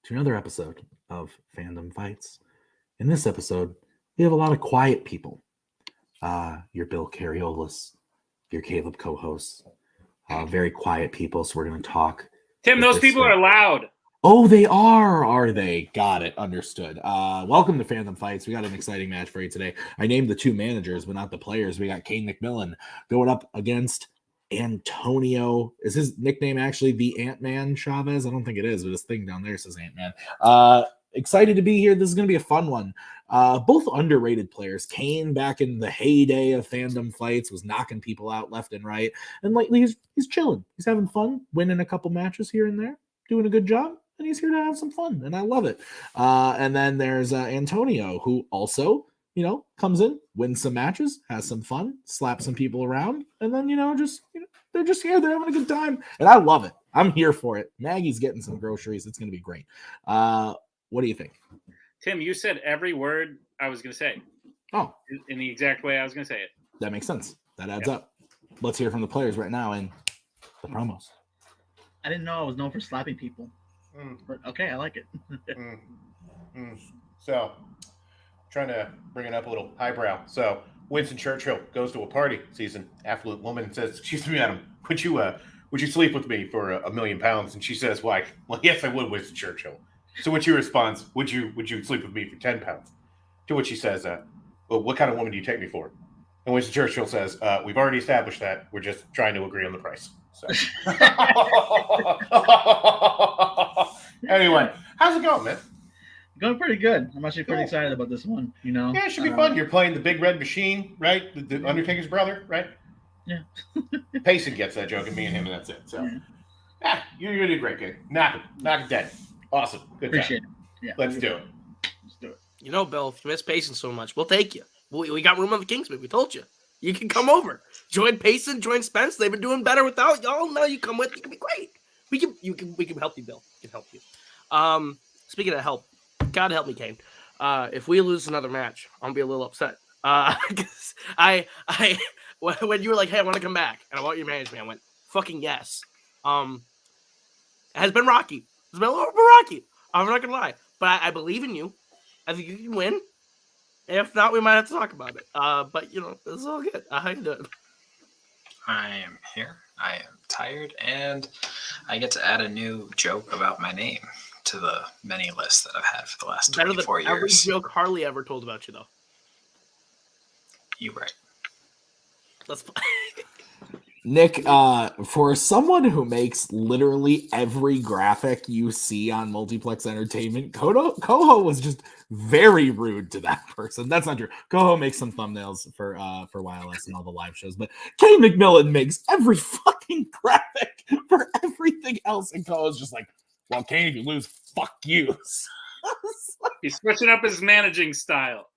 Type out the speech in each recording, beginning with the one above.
to another episode of Fandom Fights. In this episode, we have a lot of quiet people. Your Bill Carriolis, your Caleb co-hosts, very quiet people, so we're going to talk. Tim, those people are loud. Oh, they are they? Got it. Understood. Welcome to Fandom Fights. We got an exciting match for you today. I named the two managers, but not the players. We got Cain McMillan going up against Antonio. Is his nickname actually the Ant-Man Chavez? I don't think it is, but this thing down there says Ant-Man. Excited to be here. This is going to be a fun one. Both underrated players. Cain, back in the heyday of Fandom Fights, was knocking people out left and right. And lately, he's chilling. He's having fun, winning a couple matches here and there, doing a good job. And he's here to have some fun, and I love it. And then there's Antonio, who also, comes in, wins some matches, has some fun, slaps some people around, and then, they're just here. They're having a good time, and I love it. I'm here for it. Maggie's getting some groceries. It's going to be great. What do you think? Tim, you said every word I was going to say. Oh. In the exact way I was going to say it. That makes sense. That adds up. Let's hear from the players right now in the promos. I didn't know I was known for slapping people. But okay, I like it. So, trying to bring it up a little highbrow. So, Winston Churchill goes to a party, sees an affluent woman, and says, "Excuse me, madam, would you sleep with me for £1 million?" And she says, "Why? Well, yes, I would, Winston Churchill." So, when she responds, "Would you sleep with me for £10?" To which he says, "Well, what kind of woman do you take me for?" And Winston Churchill says, "We've already established that. We're just trying to agree on the price." So. Anyway, how's it going, man? Going pretty good. I'm actually pretty excited about this one. Yeah, it should be fun. You're playing the Big Red Machine, right? The Undertaker's brother, right? Yeah. Payson gets that joke, and me and him, and that's it. So, you're doing great, kid. Knock it dead. Awesome. Good Appreciate time. it. Yeah. Let's do it. Let's do it. Bill, if you miss Payson so much, we'll take you. We got room on the Kingsman. We told you. You can come over. Join Payson, join Spence. They've been doing better without y'all. Now you come with. You can be great. We can help you, Bill. We can help you. Speaking of help, God help me, Cain. If we lose another match, I'm gonna be a little upset. Because when you were like, "Hey, I want to come back and I want your management," I went, "Fucking yes." It has been rocky. It's been a little bit rocky. I'm not gonna lie, but I believe in you. I think you can win. If not, we might have to talk about it. But this is all good. How you doing? I am here. I am tired, and I get to add a new joke about my name to the many lists that I've had for the last 24 years. Every joke Harley ever told about you, though. You right. Let's play. Nick, for someone who makes literally every graphic you see on Multiplex Entertainment, Coho was just very rude to that person. That's not true. Coho makes some thumbnails for YLS and all the live shows, but Cain McMillan makes every fucking graphic for everything else, and Coho's just like, "Well, Cain, if you lose, fuck you." He's switching up his managing style.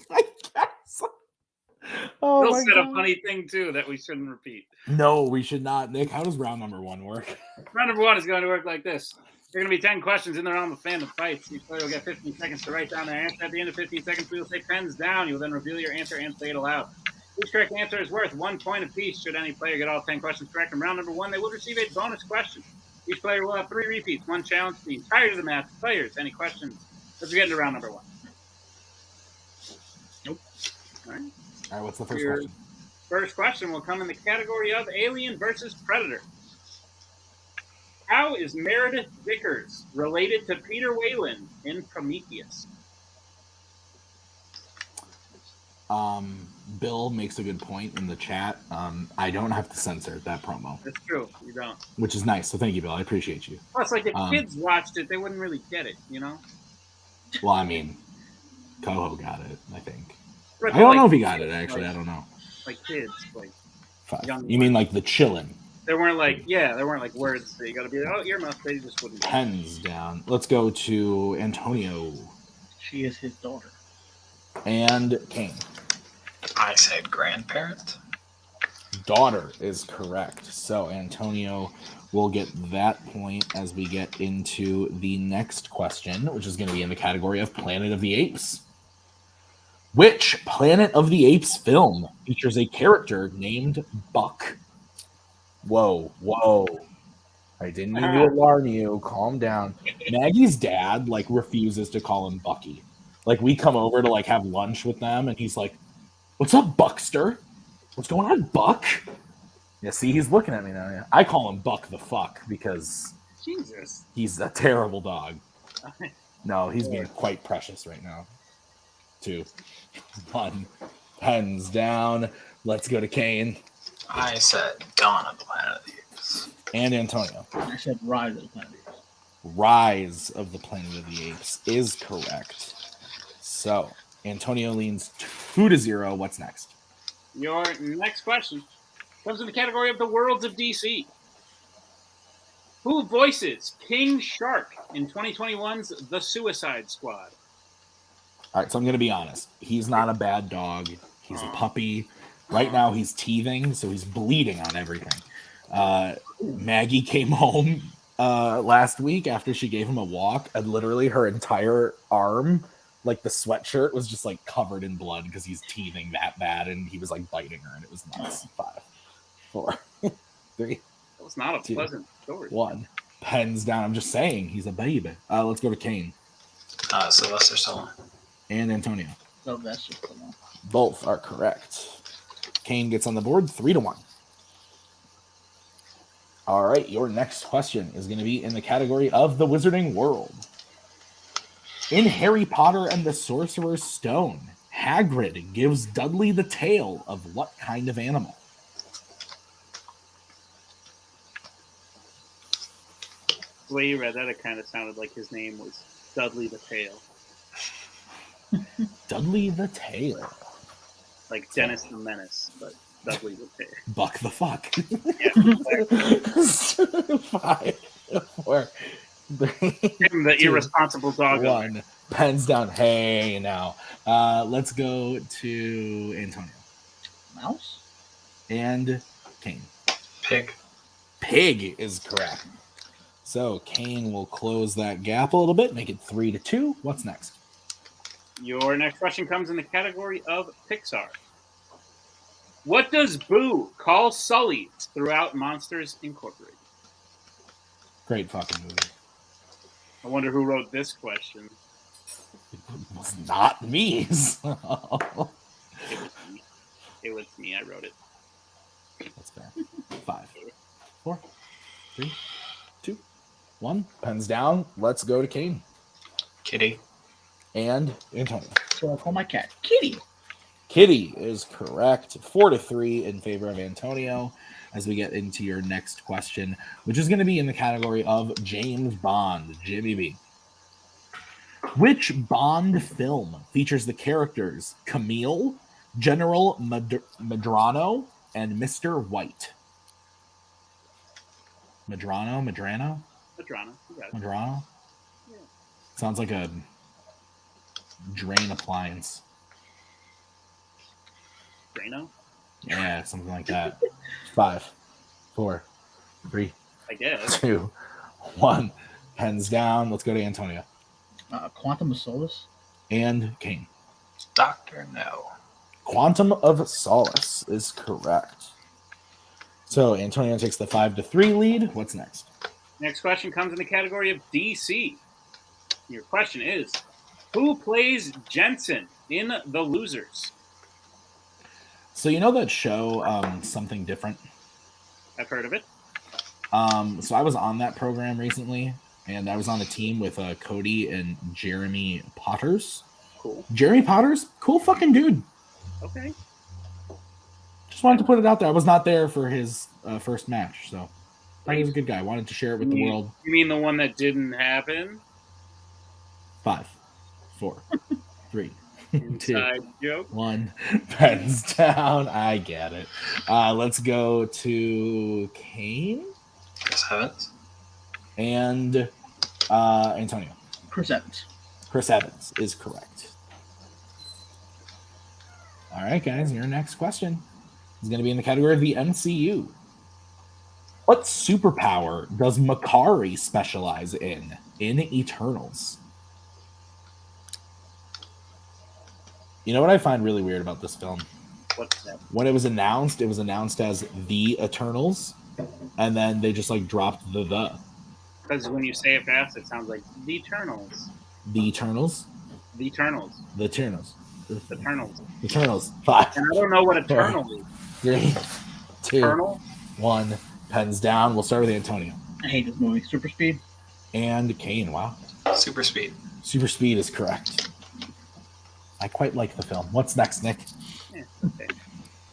I guess. Oh, Bill said a funny thing, too, that we shouldn't repeat. No, we should not. Nick, how does round number 1 work? Round number 1 is going to work like this. There are going to be 10 questions in the round of Fandom Fights. Each player will get 15 seconds to write down their answer. At the end of 15 seconds, we will say pens down. You will then reveal your answer and say it aloud. Each correct answer is worth 1 point apiece. Should any player get all 10 questions correct in round number 1, they will receive a bonus question. Each player will have 3 repeats, 1 challenge the entirety of the match. Players, any questions? Let's get into round number 1. Nope. All right. All right, what's the first question? First question will come in the category of Alien versus Predator. How is Meredith Vickers related to Peter Weyland in Prometheus? Bill makes a good point in the chat. I don't have to censor that promo. That's true. You don't. Which is nice. So thank you, Bill. I appreciate you. Plus, like, if kids watched it, they wouldn't really get it, Well, I mean, Coho got it, I think. But I don't know like, if he got it, actually. I don't know. Like kids, like young. You mean like the chillin'? There weren't like words that you got to be like, "Oh, earmuffs." They just wouldn't. Pens down. Let's go to Antonio. She is his daughter. And Cain. I said grandparent. Daughter is correct. So Antonio will get that point as we get into the next question, which is going to be in the category of Planet of the Apes. Which Planet of the Apes film features a character named Buck? Whoa. I didn't mean to alarm you. Calm down. Maggie's dad like refuses to call him Bucky. Like we come over to like have lunch with them, and he's like, "What's up, Buckster? What's going on, Buck?" Yeah, see, he's looking at me now. Yeah. I call him Buck the fuck because Jesus. he's a terrible dog. No, he's being quite precious right now. 2, 1, pens down. Let's go to Cain. I said Dawn of the Planet of the Apes. And Antonio. I said Rise of the Planet of the Apes. Rise of the Planet of the Apes is correct. So, Antonio leans 2-0. What's next? Your next question comes in the category of the worlds of DC. Who voices King Shark in 2021's The Suicide Squad? All right, so I'm going to be honest. He's not a bad dog. He's a puppy. Right now, he's teething, so he's bleeding on everything. Maggie came home last week after she gave him a walk, and literally her entire arm, like the sweatshirt, was just like covered in blood because he's teething that bad, and he was like biting her, and it was nuts. 5, 4, 3. That was not a 2, pleasant story. 1. Pens down. I'm just saying, he's a baby. Let's go to Cain. Sylvester Stallone. And Antonio. So that's just the one. Both are correct. Cain gets on the board 3-1. All right, your next question is going to be in the category of the Wizarding World. In Harry Potter and the Sorcerer's Stone, Hagrid gives Dudley the tail of what kind of animal? The way you read that, it kind of sounded like his name was Dudley the Tail. Dudley the Tail. Like Dennis the Menace, but Dudley the Tail. Buck the fuck. Yeah, exactly. 5, 4, 3, Him, the 2, irresponsible dog. 1. Pens down. Hey, now. Let's go to Antonio. Mouse? And Cain. Pig. Pig is correct. So Cain will close that gap a little bit, make it 3-2. What's next? Your next question comes in the category of Pixar. What does Boo call Sully throughout Monsters Incorporated? Great fucking movie. I wonder who wrote this question. It was not me. It was me. I wrote it. That's fair. 5, 4, 3, 2, 1. Pens down. Let's go to Cain. Kitty. And Antonio. So I call my cat Kitty. Kitty is correct. 4-3 in favor of Antonio as we get into your next question, which is going to be in the category of James Bond. Jimmy B. Which Bond film features the characters Camille, General Medrano, and Mr. White? Medrano? Madrano. Medrano? Yeah. Sounds like a drain appliance. Drano? Yeah, something like that. 5, 4, 3, I guess. 2, 1. Pens down. Let's go to Antonio. Quantum of Solace. And Cain. Dr. No. Quantum of Solace is correct. So Antonio takes the 5-3 lead. What's next? Next question comes in the category of DC. Your question is, who plays Jensen in The Losers? So you know that show, Something Different? I've heard of it. So I was on that program recently, and I was on a team with Cody and Jeremy Potters. Cool. Jeremy Potters, cool fucking dude. Okay. Just wanted to put it out there. I was not there for his first match, so I thought he was a good guy. Wanted to share it with the world. You mean the one that didn't happen? 5, 4, 3, 2, Inside joke. 1. Pens down. I get it. Let's go to Cain Chris Evans. and Antonio. Chris Evans. Chris Evans is correct. All right, guys, your next question is going to be in the category of the MCU. What superpower does Makari specialize in Eternals? You know what I find really weird about this film? What's that? When it was announced as The Eternals, and then they just like dropped the. Because when you say it fast, it sounds like the Eternals. The Eternals. The Eternals. The Eternals. The Eternals. Eternals. 5. And I don't know what Eternal is. 3, 2, Eternal? 1. Pens down. We'll start with Antonio. I hate this movie. Super Speed. And Cain. Wow. Super Speed. Super Speed is correct. I quite like the film. What's next, Nick? Yeah, okay.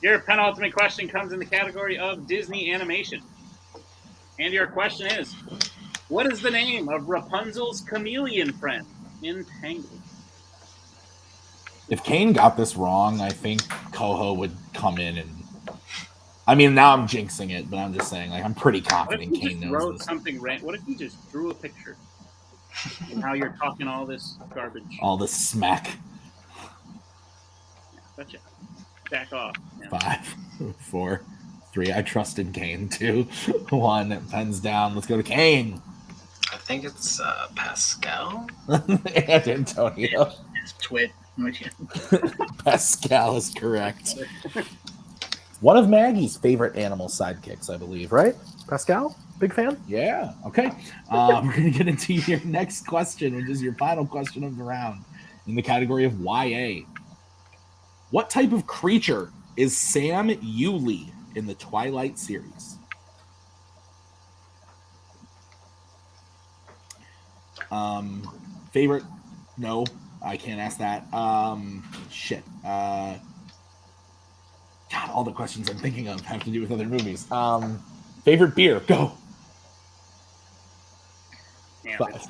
Your penultimate question comes in the category of Disney animation. And your question is, what is the name of Rapunzel's chameleon friend in Tangled? If Cain got this wrong, I think Coho would come in and. I mean, now I'm jinxing it, but I'm just saying, like, I'm pretty confident What if you Cain just knows wrote this. something What if you just drew a picture? And now you're talking all this garbage. All this smack. Yeah, gotcha. Back off. Yeah. 5, 4, 3. I trusted Cain. 2, 1. Pens down. Let's go to Cain. I think it's Pascal. And Antonio. It's Twit. Pascal is correct. One of Maggie's favorite animal sidekicks, I believe, right? Pascal? Big fan? Yeah. Okay. We're going to get into your next question, which is your final question of the round in the category of YA. What type of creature is Sam Yulee in the Twilight series? Favorite? No, I can't ask that. Shit. God, all the questions I'm thinking of have to do with other movies. Favorite beer? Go. Yeah, 5,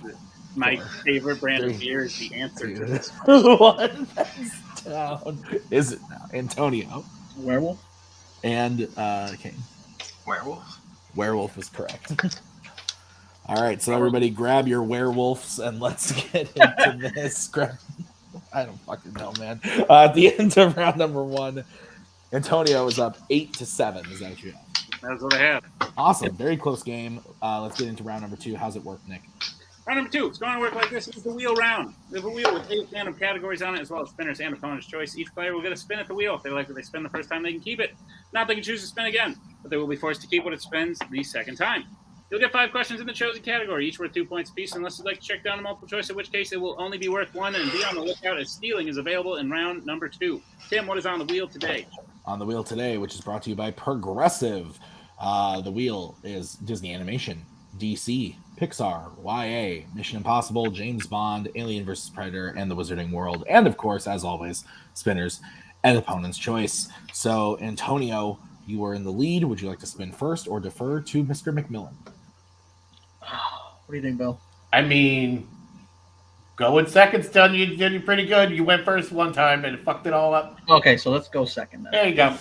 my 4, favorite brand 3, of beer is the answer to this. 1. Pens down. Is it now? Antonio. Werewolf. And Cain. Werewolf. Werewolf is correct. All right, so everybody grab your werewolves and let's get into this. I don't fucking know, man. At the end of round number 1, Antonio is up 8-7. Is that what you have? That's what I have. Awesome. Very close game. Let's get into round number 2. How's it work, Nick? Round number 2. It's going to work like this. It's the wheel round. We have a wheel with 8 random categories on it, as well as spinners and opponent's choice. Each player will get a spin at the wheel. If they like what they spin the first time, they can keep it. If not, they can choose to spin again, but they will be forced to keep what it spins the second time. You'll get 5 questions in the chosen category, each worth 2 points apiece, unless you'd like to check down a multiple choice, in which case it will only be worth 1, and be on the lookout as stealing is available in round number 2. Tim, what is on the wheel today? On the wheel today, which is brought to you by Progressive. The wheel is Disney Animation, DC, Pixar, YA, Mission Impossible, James Bond, Alien vs. Predator, and The Wizarding World. And, of course, as always, spinners and opponent's choice. So, Antonio, you are in the lead. Would you like to spin first or defer to Mr. McMillan? What do you think, Bill? I mean, going second's done. You did pretty good. You went first one time and fucked it all up. Okay, so let's go second then. There you go.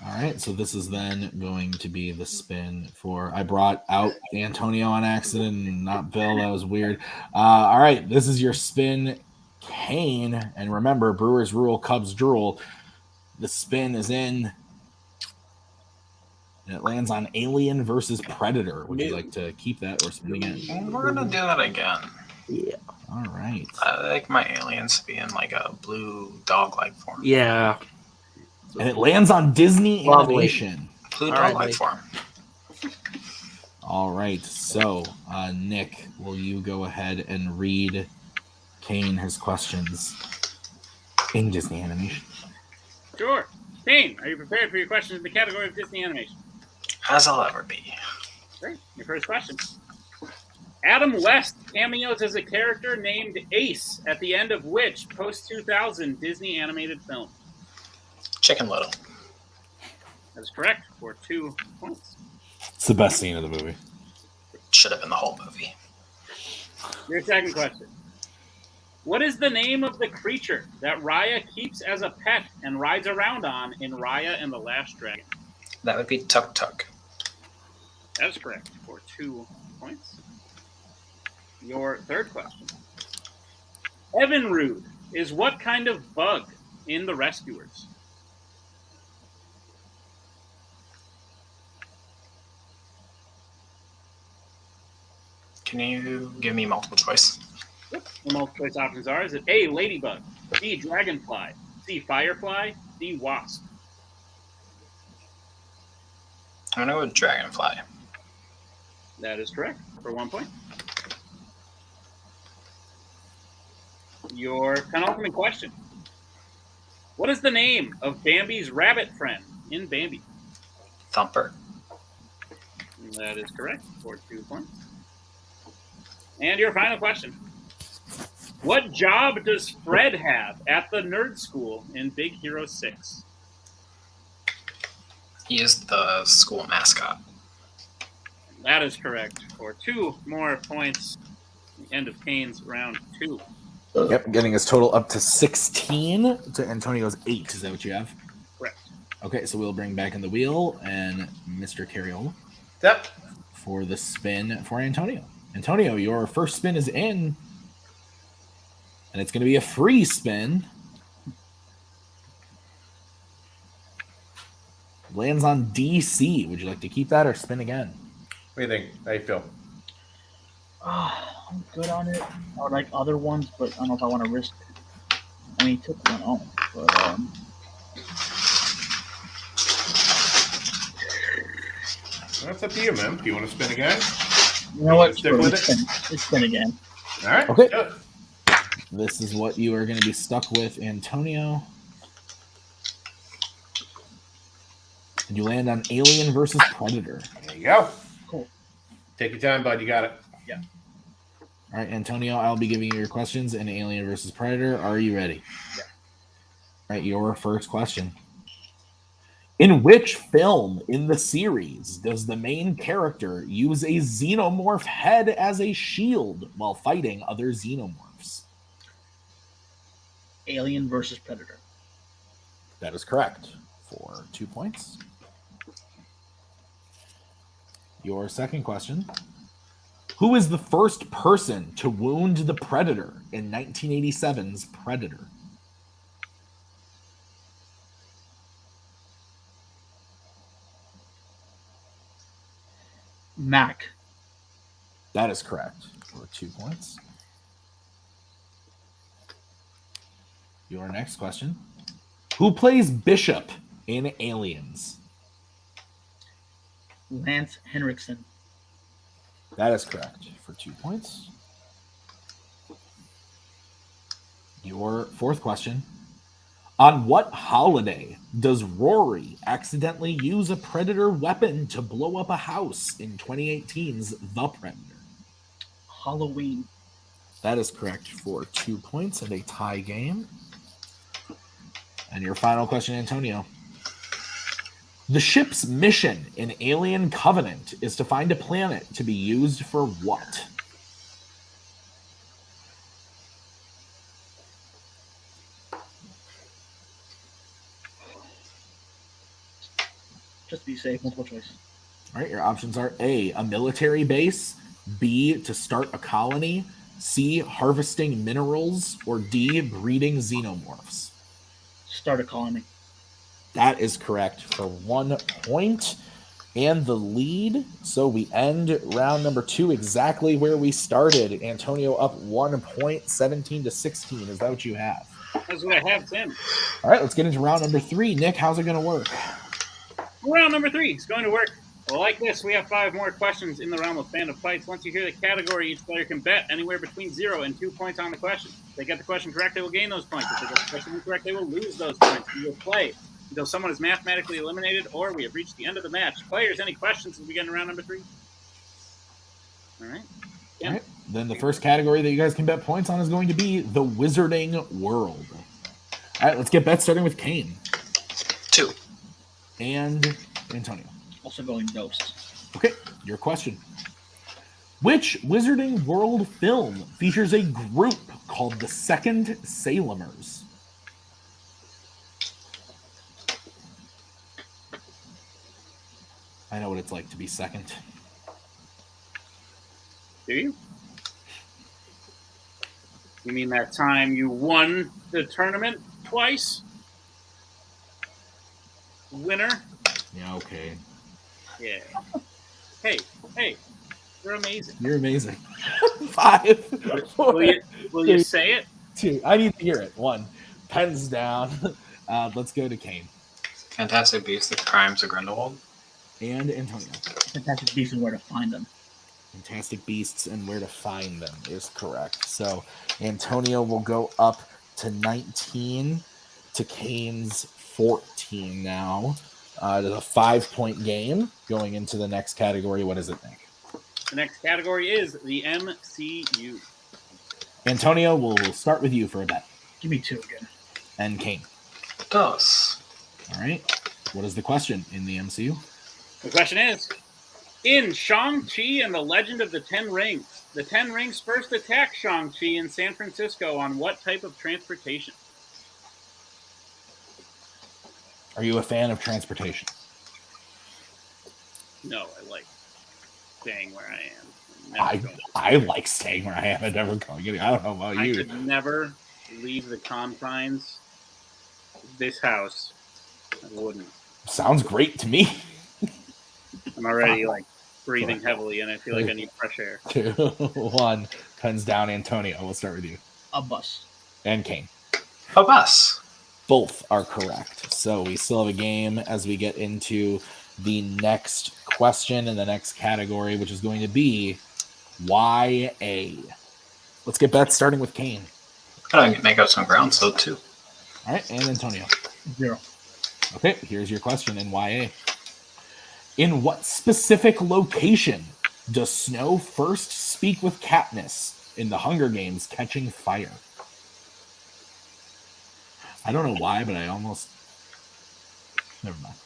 All right, so this is then going to be the spin for... I brought out Antonio on accident and not Bill. That was weird. All right, this is your spin, Cain. And remember, Brewers rule, Cubs drool. The spin is in... And it lands on Alien versus Predator. Would you like to keep that or spin again? We're gonna do that again. Yeah. All right. I like my aliens to be in like a blue dog-like form. Yeah. And it lands on Disney Lovely. Animation. Blue All right, dog-like buddy. form. All right. So, Nick, will you go ahead and read Cain his questions in Disney Animation? Sure. Cain, are you prepared for your questions in the category of Disney animation? As I'll ever be. Great. Your first question. Adam West cameos as a character named Ace at the end of which post-2000 Disney animated film? Chicken Little. That is correct for 2 points. It's the best scene of the movie. Should have been the whole movie. Your second question. What is the name of the creature that Raya keeps as a pet and rides around on in Raya and the Last Dragon? That would be Tuk Tuk. That is correct for 2 points. Your third question. Evinrude is what kind of bug in The Rescuers? Can you give me multiple choice? The multiple choice options are: is it A, ladybug, B, dragonfly, C, firefly, D, wasp? I'm going to go with Dragonfly. That is correct for 1 point. Your penultimate question. What is the name of Bambi's rabbit friend in Bambi? Thumper. That is correct for 2 points. And your final question. What job does Fred have at the nerd school in Big Hero 6? He is the school mascot. That is correct for 2 more points. The end of Cain's round 2. Yep, getting his total up to 16 to Antonio's 8. Is that what you have? Correct. Okay, so we'll bring back in the wheel and Mr. Carriola Yep. for the spin for Antonio. Antonio, your first spin is in, and it's going to be a free spin. Lands on DC. Would you like to keep that or spin again? What do you think? How you feel? I'm good on it. I would like other ones, but I don't know if I want to risk it. I mean, he took one home, but That's up to you, man. Do you want to spin again? you know what? Stick with it? It's spin again. All right. Okay. Good. This is what you are going to be stuck with, Antonio. And you land on Alien versus Predator. There you go. Cool. Take your time, bud. You got it. Yeah. All right, Antonio, I'll be giving you your questions in Alien versus Predator. Are you ready? Yeah. All right, your first question. In which film in the series does the main character use a xenomorph head as a shield while fighting other xenomorphs? Alien versus Predator. That is correct for 2 points. Your second question. Who is the first person to wound the Predator in 1987's Predator? Mac. That is correct for 2 points. Your next question. Who plays Bishop in Aliens? Lance Henriksen. That is correct for 2 points. Your fourth question. On what holiday does Rory accidentally use a Predator weapon to blow up a house in 2018's The Predator? Halloween. That is correct for 2 points and a tie game. And your final question, Antonio. The ship's mission in Alien Covenant is to find a planet to be used for what? Just to be safe, multiple choice. All right, your options are A, a military base, B, to start a colony, C, harvesting minerals, or D, breeding xenomorphs. Start a colony. That is correct for 1 point and the lead. So we end round number 2 exactly where we started. Antonio up 1 point, 17-16. Is that what you have? That's what I have, Tim. All right, let's get into round number 3. Nick, how's it going to work? Round number 3 is going to work like this. We have 5 more questions in the realm of Fandom Fights. Once you hear the category, each player can bet anywhere between 0 and 2 points on the question. If they get the question correct, they will gain those points. If they get the question incorrect, they will lose those points. We will play until someone is mathematically eliminated or we have reached the end of the match. Players, any questions as we get into round number 3? All right. Yeah. All right. Then the first category that you guys can bet points on is going to be the Wizarding World. All right, let's get bets starting with Cain. 2. And Antonio. Also going Ghost. Okay, your question. Which Wizarding World film features a group called the Second Salemers? I know what it's like to be second. Do you? You mean that time you won the tournament twice? Winner? Yeah, okay. Yeah. Hey, you're amazing. You're amazing. 5. Will you say it? 2. I need to hear it. 1. Pens down. Let's go to Cain. Fantastic Beasts: The Crimes of Grindelwald. And Antonio. Fantastic Beasts and Where to Find Them. Fantastic Beasts and Where to Find Them is correct. So Antonio will go up to 19 to Cain's 14 now. It is a 5-point game going into the next category. What is it, Nick? The next category is the MCU. Antonio, we'll start with you for a bet. Give me 2 again. And Cain. Dos. All right. What is the question in the MCU? The question is, in Shang-Chi and the Legend of the Ten Rings, the Ten Rings first attack Shang-Chi in San Francisco on what type of transportation? Are you a fan of transportation? No, I like staying where I am. I like staying where I am and never going. I don't know about I you. could never leave the confines of this house. I wouldn't. Sounds great to me. I'm already breathing heavily, and I feel like I need fresh air. 2, 1, pens down. Antonio, we'll start with you. A bus. And Cain. A bus. Both are correct. So we still have a game as we get into the next question in the next category, which is going to be YA. Let's get bets starting with Cain. I can make up some ground, so 2. All right, and Antonio. 0. Okay, here's your question in YA. In what specific location does Snow first speak with Katniss in the Hunger Games Catching Fire? I don't know why, but I almost... Never mind.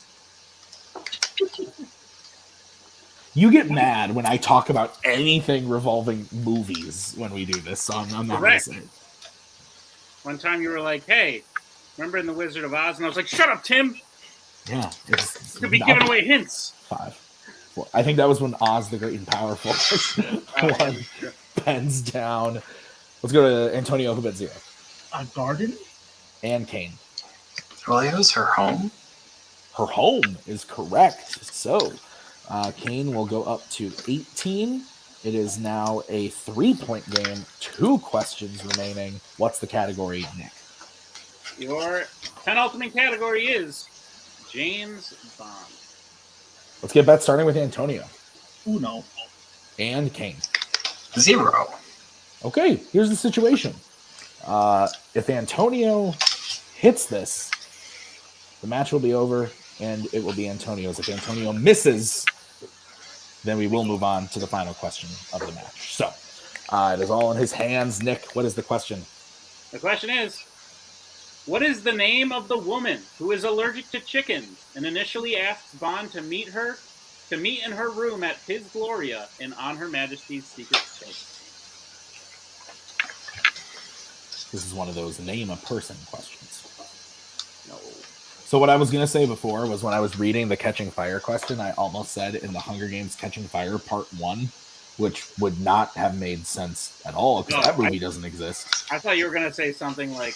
You get mad when I talk about anything revolving movies when we do this, so I'm not going to say it. One time you were like, hey, remember in The Wizard of Oz? And I was like, shut up, Tim! Yeah. It's Could be giving away hints. 5. 4. I think that was when Oz the Great and Powerful one pens down. Let's go to Antonio, who bet 0. A garden? And Cain. Well, it was her home. Her home is correct. So, Cain will go up to 18. It is now a 3-point game. 2 questions remaining. What's the category, Nick? Your penultimate category is James Bond. Let's get bets starting with Antonio. Uno. And Cain. 0. Okay, here's the situation. If Antonio hits this, the match will be over, and it will be Antonio's. If Antonio misses, then we will move on to the final question of the match. So, it is all in his hands. Nick, what is the question? The question is, what is the name of the woman who is allergic to chickens and initially asks Bond to meet in her room at his Gloria and on Her Majesty's secret space? This is one of those name a person questions. No. So what I was going to say before was when I was reading the Catching Fire question, I almost said in the Hunger Games Catching Fire Part 1, which would not have made sense at all because that movie doesn't exist. I thought you were going to say something like,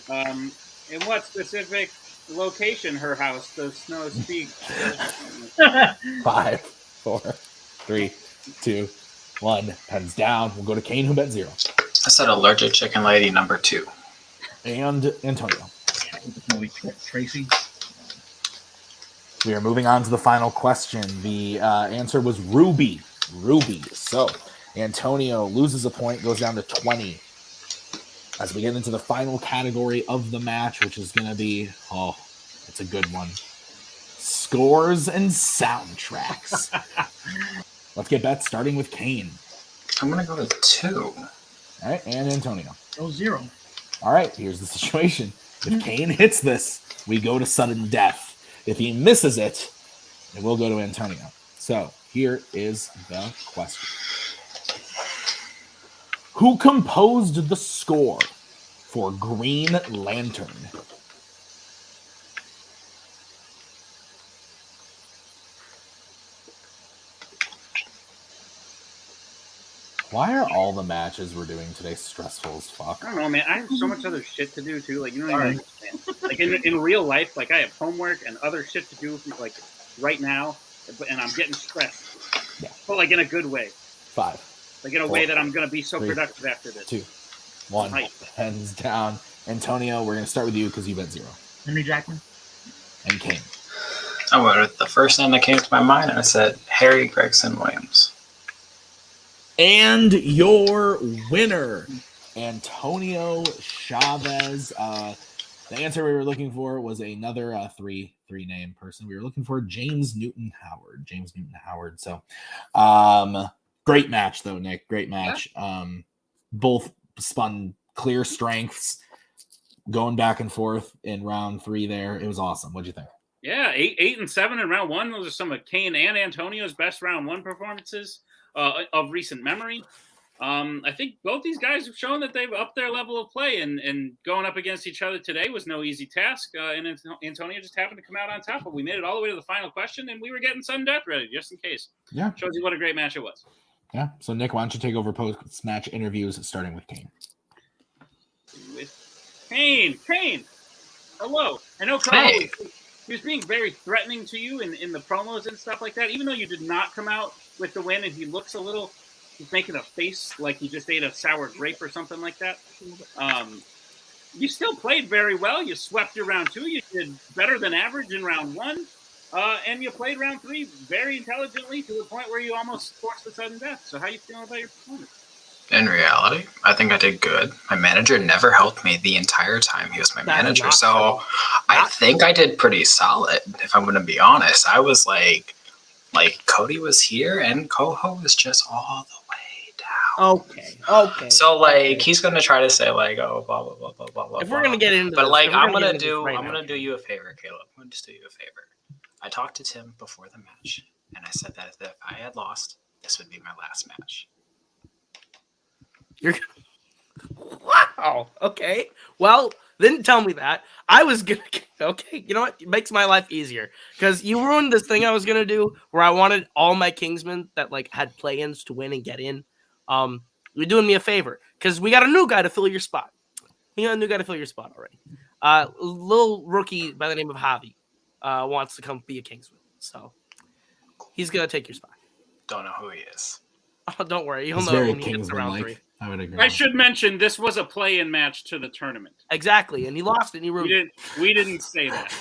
in what specific location her house does Snow speak? 5, 4, 3, 2, 1. Pens down. We'll go to Cain, who bet 0. I said allergic chicken lady number 2. And Antonio. This movie, Tracy. We are moving on to the final question. The answer was Ruby. Ruby. So Antonio loses a point, goes down to 20. As we get into the final category of the match, which is going to be, it's a good one. Scores and soundtracks. Let's get bets starting with Cain. I'm going to go to 2. All right, and Antonio. Go 0. All right, here's the situation. If Cain hits this, we go to sudden death. If he misses it, it will go to Antonio. So here is the question. Who composed the score for Green Lantern? Why are all the matches we're doing today stressful as fuck? I don't know, man. I have so much other shit to do, too. Like, you don't even understand. Like, in real life, like, I have homework and other shit to do, like, right now, and I'm getting stressed. Yeah. But, like, in a good way. 5. Like, in a 4, way that I'm going to be so 3, productive after this. 2, 1. Hands down. Antonio, we're going to start with you because you bet 0. Henry Jackman. And Cain. I went with the first name that came to my mind, and I said Harry Gregson Williams. And your winner, Antonio Chavez. The answer we were looking for was another three-name person. We were looking for James Newton Howard. So, great match though, Nick. Great match. Both spun clear strengths, going back and forth in round 3 there. It was awesome. What'd you think? Yeah, 8 and 7 in round 1. Those are some of Cain and Antonio's best round 1 performances of recent memory. I think both these guys have shown that they've upped their level of play, and going up against each other today was no easy task. And Antonio just happened to come out on top, but we made it all the way to the final question, and we were getting sudden death ready just in case. Yeah. Shows you what a great match it was. Yeah. So, Nick, why don't you take over post-match interviews, starting with Cain? With Cain. Hello. I know Hey. he was being very threatening to you in the promos and stuff like that, even though you did not come out with the win, and he looks a little... He's making a face like he just ate a sour grape or something like that. You still played very well. You swept your round 2. You did better than average in round 1. And you played round 3 very intelligently to the point where you almost forced the sudden death. So how are you feeling about your performance? In reality, I think I did good. My manager never helped me the entire time he was my manager. So I think I did pretty solid, if I'm going to be honest. I was like Cody was here and Coho was just all the way down. Okay. So he's gonna try to say oh blah blah blah blah blah blah. If we're gonna get into but this, I'm gonna do you a favor, Caleb. I'm gonna just do you a favor. I talked to Tim before the match, and I said that if I had lost, this would be my last match. Wow. Okay. Well, then tell me that. I was gonna. Okay. You know what? It makes my life easier because you ruined this thing I was gonna do where I wanted all my Kingsmen that had play-ins to win and get in. You're doing me a favor because we got a new guy to fill your spot. We got a new guy to fill your spot already. A little rookie by the name of Javi wants to come be a Kingsman, so he's gonna take your spot. Don't know who he is. Oh, don't worry. You'll It's know very when he gets to round 3. I would agree. I should mention this was a play-in match to the tournament. Exactly, and he lost it and he ruined it. We didn't say that.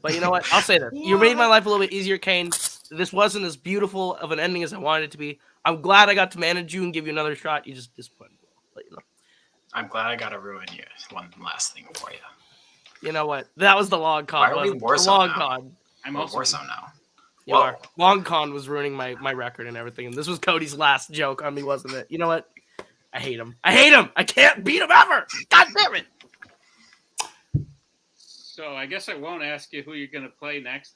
But you know what? I'll say that. You made my life a little bit easier, Cain. This wasn't as beautiful of an ending as I wanted it to be. I'm glad I got to manage you and give you another shot. You just disappointed me. But you know. I'm glad I got to ruin you. One last thing for you. You know what? That was the long con. Why are we The Warzone long now? con. I'm We're also Warzone now. You are. Long con was ruining my record and everything. And this was Cody's last joke on me, wasn't it? You know what? I hate him. I can't beat him ever. God damn it. So I guess I won't ask you who you're going to play next.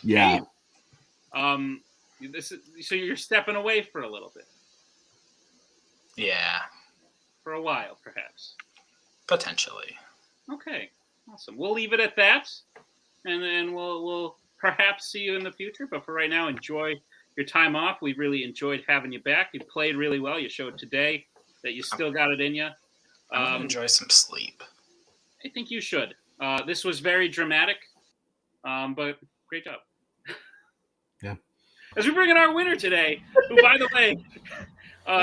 Yeah. So you're stepping away for a little bit, Yeah, for a while, perhaps. potentially. Okay, awesome. We'll leave it at that, and then we'll perhaps see you in the future. But for right now, enjoy your time off. We really enjoyed having you back. You played really well. You showed today that you still got it in you. I'm gonna enjoy some sleep. I think you should. This was very dramatic, but great job. Yeah. As we bring in our winner today, who, by the way,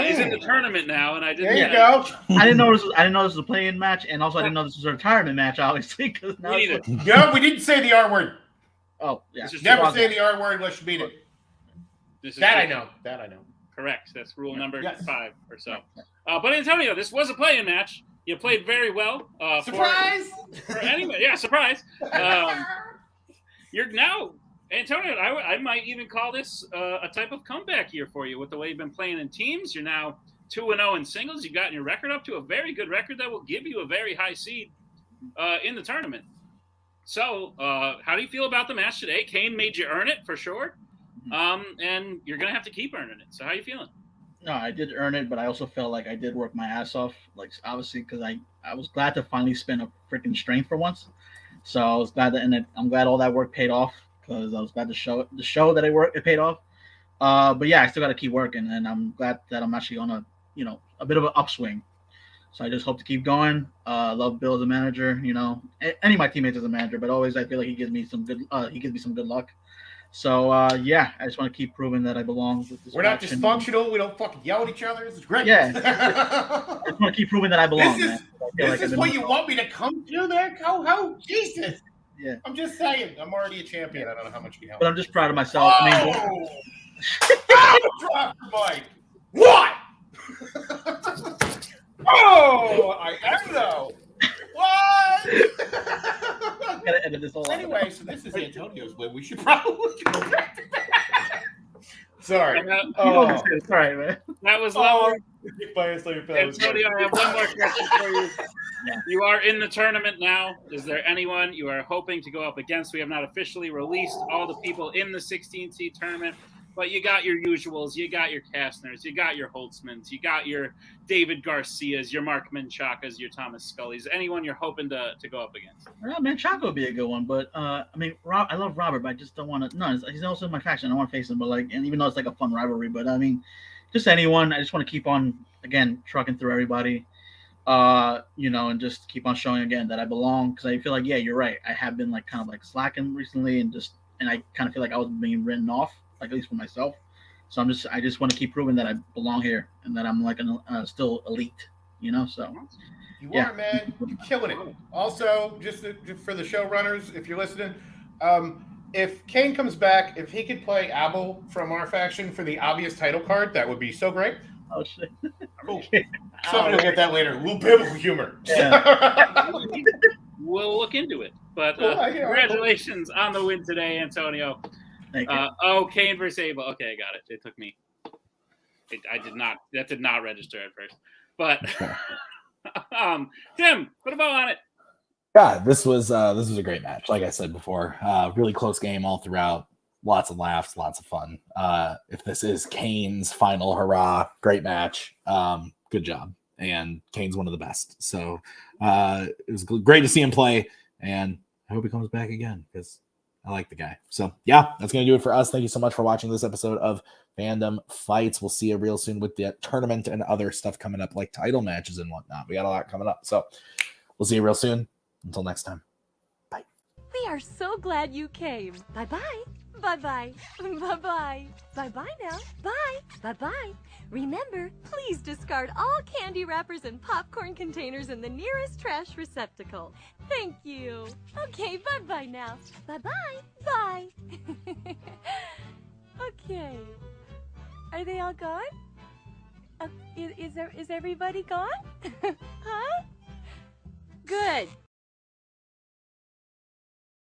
is in the tournament now, and I didn't. There you go. I didn't know this was a play-in match, and also I didn't know this was a retirement match, obviously. Because now Me it's neither. No, we didn't say the R word. oh yeah, This is Never true. say the R word unless you mean it. This is That true. I know. That I know. Correct. That's rule number Yes. 5 or so. But Antonio, this was a play-in match. You played very well. Surprise! For anyway, yeah, surprise. You're now, Antonio, I might even call this a type of comeback year for you with the way you've been playing in teams. You're now 2-0 in singles. You've gotten your record up to a very good record that will give you a very high seed in the tournament. So how do you feel about the match today? Cain made you earn it for sure. And you're going to have to keep earning it. So how are you feeling? no, I did earn it, but I also felt like I did work my ass off. Like obviously, because I was glad to finally spend a freaking strength for once. So I was glad that, I'm glad all that work paid off because I was glad to show that it paid off. But yeah, I still got to keep working, and I'm glad that I'm actually on a bit of an upswing. So I just hope to keep going. Love Bill as a manager, any of my teammates as a manager, but always I feel like he gives me some good luck. So yeah, I just want to keep proving that I belong with this. We're not faction. dysfunctional. We don't fucking yell at each other. This is great. Yeah. I just want to keep proving that I belong. This is man. feel like This is I've what been- you want me to come do there, Coho? Jesus. Yeah. I'm just saying. I'm already a champion. I don't know how much you help. But I'm just proud of myself. I mean, Drop the mic. What? Oh, I am though. What? gotta edit this all out. Anyway, so this is Antonio's win. We should probably go back to that. Sorry. You know what I'm saying? It's all right, man. That was level. Antonio, I have one more question for you. Yeah. You are in the tournament now. Is there anyone you are hoping to go up against? We have not officially released all the people in the 16-seed tournament, but you got your usuals. You got your Kastners. You got your Holtzmans. You got your David Garcias, your Mark Menchakas, your Thomas Scullys. Anyone you're hoping to go up against? Well, Menchaca would be a good one, but I mean, I love Robert, but I just don't want to. No, he's also in my faction. I don't want to face him, but and even though it's like a fun rivalry, but I mean, just anyone. I just want to keep on trucking through everybody, and just keep on showing again that I belong. Because I feel like, yeah, you're right. I have been kind of slacking recently, and I kind of feel like I was being written off, at least for myself. So I just want to keep proving that I belong here and that I'm still elite, So you yeah. are, man. You're killing it. Also, just for the showrunners, if you're listening, if Cain comes back, if he could play Abel from our faction for the obvious title card, that would be so great. Oh shit! Cool. Somebody will get that later. A little biblical humor. Yeah. We'll look into it. But Cool. congratulations on the win today, Antonio. Thank you. Cain versus Abel. Okay, I got it. It took me. That did not register at first. But Tim, put a bow on it. Yeah, this was a great match. Like I said before, really close game all throughout. Lots of laughs, lots of fun. If this is Cain's final hurrah, great match. Good job. And Cain's one of the best. So it was great to see him play, and I hope he comes back again because I like the guy. So yeah, that's gonna do it for us. Thank you so much for watching this episode of Fandom Fights. We'll see you real soon with the tournament and other stuff coming up, like title matches and whatnot. We got a lot coming up. So we'll see you real soon. Until next time. Bye. We are so glad you came. Bye-bye. Bye-bye. Bye-bye. Bye-bye now. Bye. Bye-bye. Remember, please discard all candy wrappers and popcorn containers in the nearest trash receptacle. Thank you. Okay, bye-bye now. Bye-bye. Bye. Okay. Are they all gone? Is everybody gone? Huh? Good.